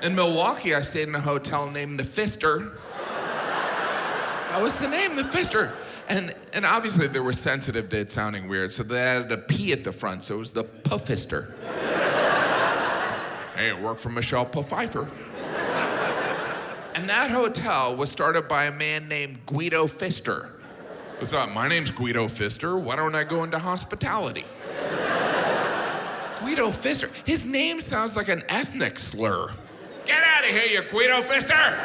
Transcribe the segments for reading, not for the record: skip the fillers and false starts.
In Milwaukee, I stayed in a hotel named the Fister. That was the name, the Fister. And obviously they were sensitive to it sounding weird, so they added a P at the front, so it was the Puffister. Hey, it worked for Michelle Pfeiffer. And that hotel was started by a man named Guidofister, who thought, my name's Guidofister, why don't I go into hospitality? Guidofister. His name sounds like an ethnic slur. Get out of here, you Guidofister!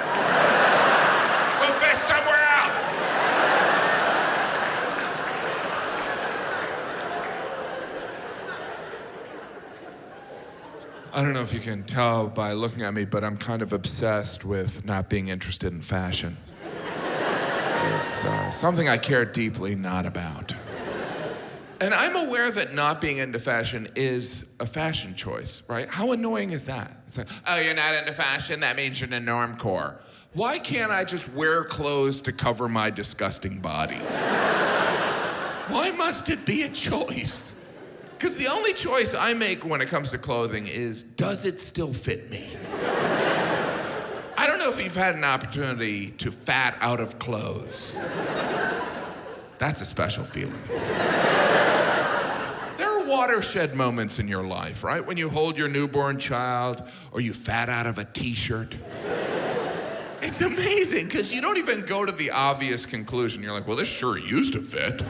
Go fish somewhere else! I don't know if you can tell by looking at me, but I'm kind of obsessed with not being interested in fashion. It's something I care deeply not about. And I'm aware that not being into fashion is a fashion choice, right? How annoying is that? It's like, oh, you're not into fashion? That means you're in the normcore. Why can't I just wear clothes to cover my disgusting body? Why must it be a choice? Because the only choice I make when it comes to clothing is, does it still fit me? I don't know if you've had an opportunity to fat out of clothes. That's a special feeling. There are watershed moments in your life, right? When you hold your newborn child or you fat out of a t-shirt. It's amazing because you don't even go to the obvious conclusion. You're like, well, this sure used to fit.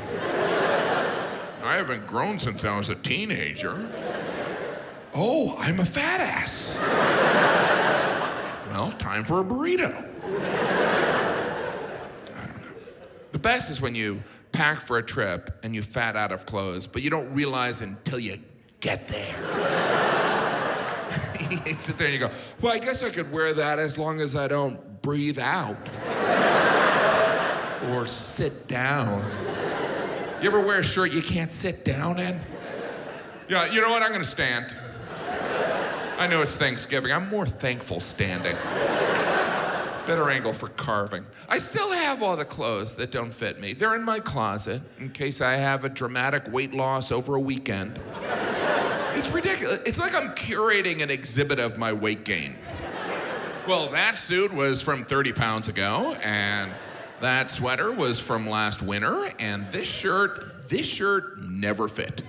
I haven't grown since I was a teenager. Oh, I'm a fat ass. Well, time for a burrito. I don't know. The best is when you pack for a trip and you fat out of clothes, but you don't realize until you get there. You sit there and you go, well, I guess I could wear that as long as I don't breathe out. Or sit down. You ever wear a shirt you can't sit down in? Yeah, you know what? I'm gonna stand. I know it's Thanksgiving. I'm more thankful standing. Better angle for carving. I still have all the clothes that don't fit me. They're in my closet in case I have a dramatic weight loss over a weekend. It's ridiculous. It's like I'm curating an exhibit of my weight gain. Well, that suit was from 30 pounds ago, and that sweater was from last winter, and this shirt never fit.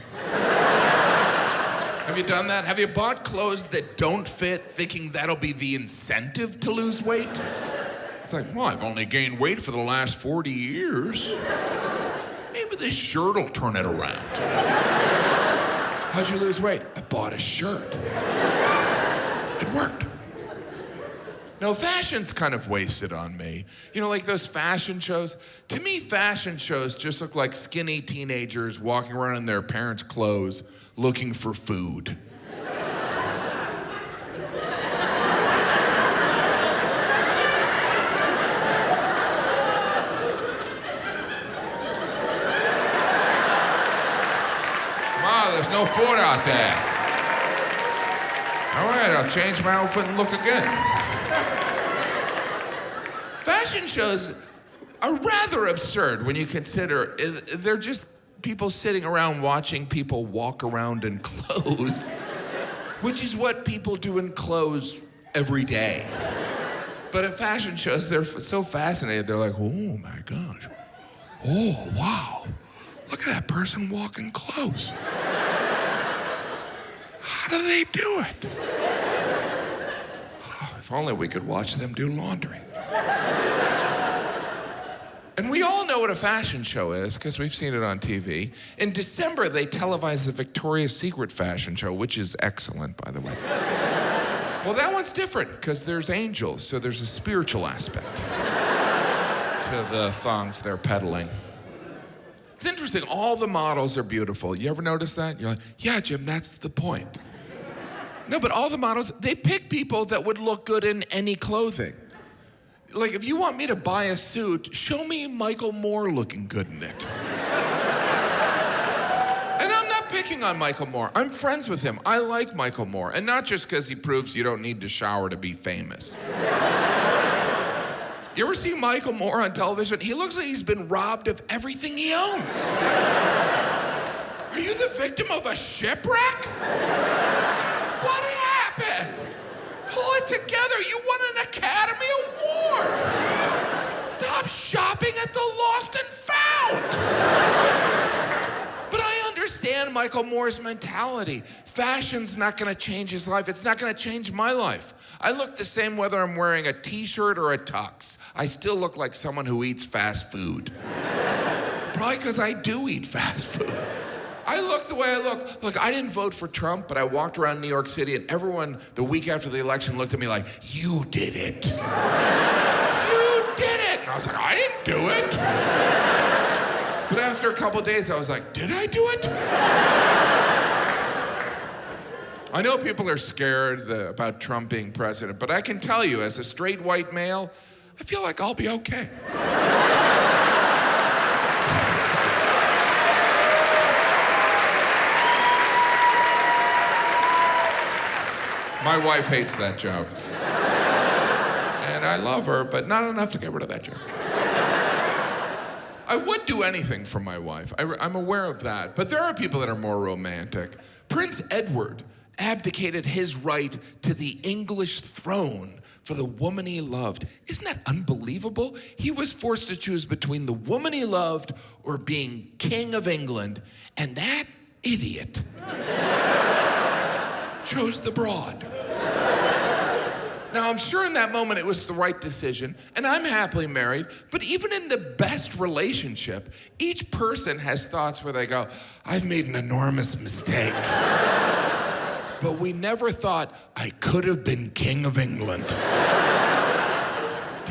Have you done that? Have you bought clothes that don't fit thinking that'll be the incentive to lose weight? It's like, well, I've only gained weight for the last 40 years. Maybe this shirt will turn it around. How'd you lose weight? I bought a shirt. It worked. No, fashion's kind of wasted on me. You know, like those fashion shows. To me, fashion shows just look like skinny teenagers walking around in their parents' clothes looking for food. Wow, there's no food out there. All right, I'll change my outfit and look again. Fashion shows are rather absurd when you consider they're just people sitting around watching people walk around in clothes, which is what people do in clothes every day. But in fashion shows, they're so fascinated. They're like, oh my gosh. Oh, wow. Look at that person walking close. How do they do it? Oh, if only we could watch them do laundry. And we all know what a fashion show is because we've seen it on TV. In December, they televised the Victoria's Secret fashion show, which is excellent, by the way. Well, that one's different because there's angels, so there's a spiritual aspect to the thongs they're peddling. It's interesting, all the models are beautiful. You ever notice that? You're like, yeah, Jim, that's the point. No, but all the models, they pick people that would look good in any clothing. Like, if you want me to buy a suit, show me Michael Moore looking good in it. And I'm not picking on Michael Moore. I'm friends with him. I like Michael Moore. And not just because he proves you don't need to shower to be famous. You ever see Michael Moore on television? He looks like he's been robbed of everything he owns. Are you the victim of a shipwreck? What happened? Pull it together. there. You won an Academy Award. Stop shopping at the Lost and Found. But I understand Michael Moore's mentality. Fashion's not gonna change his life. It's not gonna change my life. I look the same whether I'm wearing a t-shirt or a tux. I still look like someone who eats fast food. Probably because I do eat fast food. I look the way I look. Look, I didn't vote for Trump, but I walked around New York City and everyone the week after the election looked at me like, you did it. You did it. And I was like, I didn't do it. But after a couple of days, I was like, did I do it? I know people are scared about Trump being president, but I can tell you, as a straight white male, I feel like I'll be okay. My wife hates that joke. And I love her, but not enough to get rid of that joke. I would do anything for my wife. I'm aware of that. But there are people that are more romantic. Prince Edward abdicated his right to the English throne for the woman he loved. Isn't that unbelievable? He was forced to choose between the woman he loved or being king of England, and that idiot chose the broad. Now, I'm sure in that moment it was the right decision, and I'm happily married, but even in the best relationship, each person has thoughts where they go, I've made an enormous mistake. But we never thought I could have been king of England. Do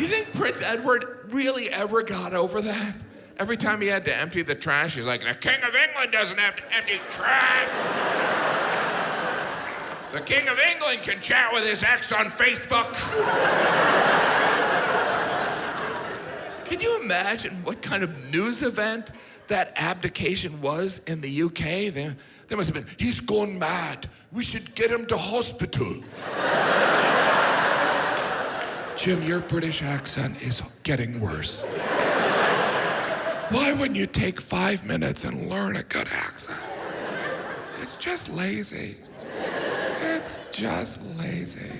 you think Prince Edward really ever got over that? Every time he had to empty the trash, he's like, the king of England doesn't have to empty trash. The King of England can chat with his ex on Facebook. Can you imagine what kind of news event that abdication was in the UK? They must have been, he's gone mad. We should get him to hospital. Jim, your British accent is getting worse. Why wouldn't you take 5 minutes and learn a good accent? It's just lazy. It's just lazy.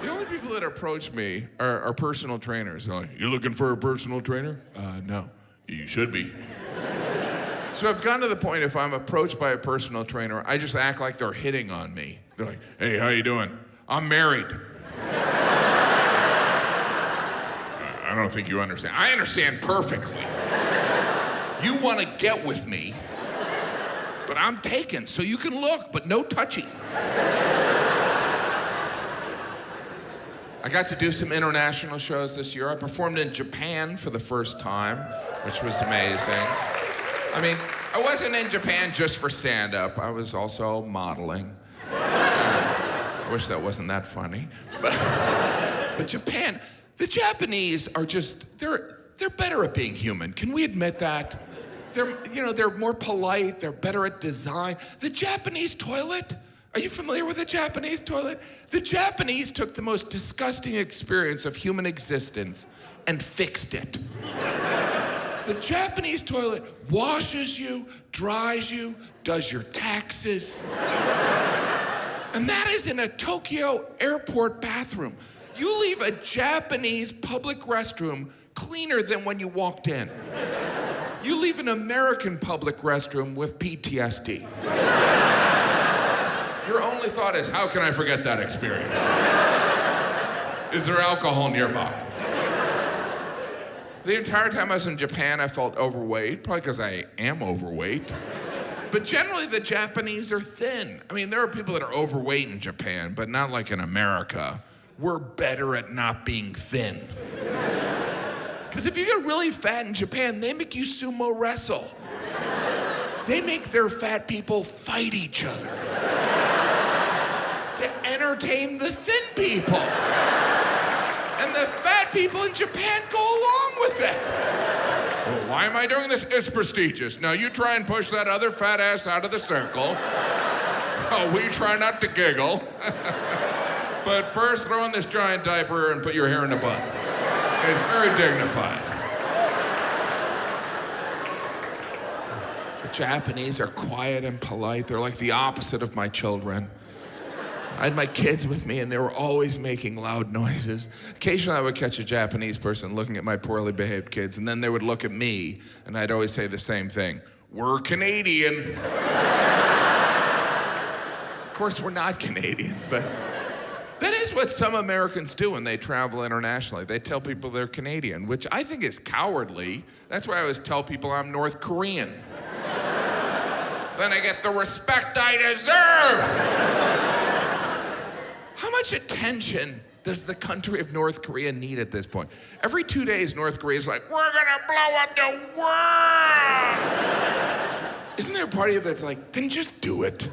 The only people that approach me are personal trainers. They're like, you looking for a personal trainer? No. You should be. So I've gotten to the point, if I'm approached by a personal trainer, I just act like they're hitting on me. They're like, hey, how you doing? I'm married. I don't think you understand. I understand perfectly. You want to get with me, but I'm taken, so you can look, but no touchy. I got to do some international shows this year. I performed in Japan for the first time, which was amazing. I mean, I wasn't in Japan just for stand-up. I was also modeling. I wish that wasn't that funny. But Japan, the Japanese are just, they're better at being human. Can we admit that? They're more polite, they're better at design. The Japanese toilet, are you familiar with the Japanese toilet? The Japanese took the most disgusting experience of human existence and fixed it. The Japanese toilet washes you, dries you, does your taxes. And that is in a Tokyo airport bathroom. You leave a Japanese public restroom cleaner than when you walked in. You leave an American public restroom with PTSD. Your only thought is, how can I forget that experience? Is there alcohol nearby? The entire time I was in Japan, I felt overweight, probably because I am overweight. But generally, the Japanese are thin. I mean, there are people that are overweight in Japan, but not like in America. We're better at not being thin. Because if you get really fat in Japan, they make you sumo wrestle. They make their fat people fight each other to entertain the thin people. And the fat people in Japan go along with it. Well, why am I doing this? It's prestigious. Now you try and push that other fat ass out of the circle. Oh, we try not to giggle. But first, throw in this giant diaper and put your hair in a bun. It's very dignified. The Japanese are quiet and polite. They're like the opposite of my children. I had my kids with me, and they were always making loud noises. Occasionally, I would catch a Japanese person looking at my poorly behaved kids, and then they would look at me, and I'd always say the same thing. We're Canadian. Of course, we're not Canadian, but that is what some Americans do when they travel internationally. They tell people they're Canadian, which I think is cowardly. That's why I always tell people I'm North Korean. Then I get the respect I deserve. How much attention does the country of North Korea need at this point? Every 2 days, North Korea's like, we're gonna blow up the world! Isn't there a part of you that's like, then just do it?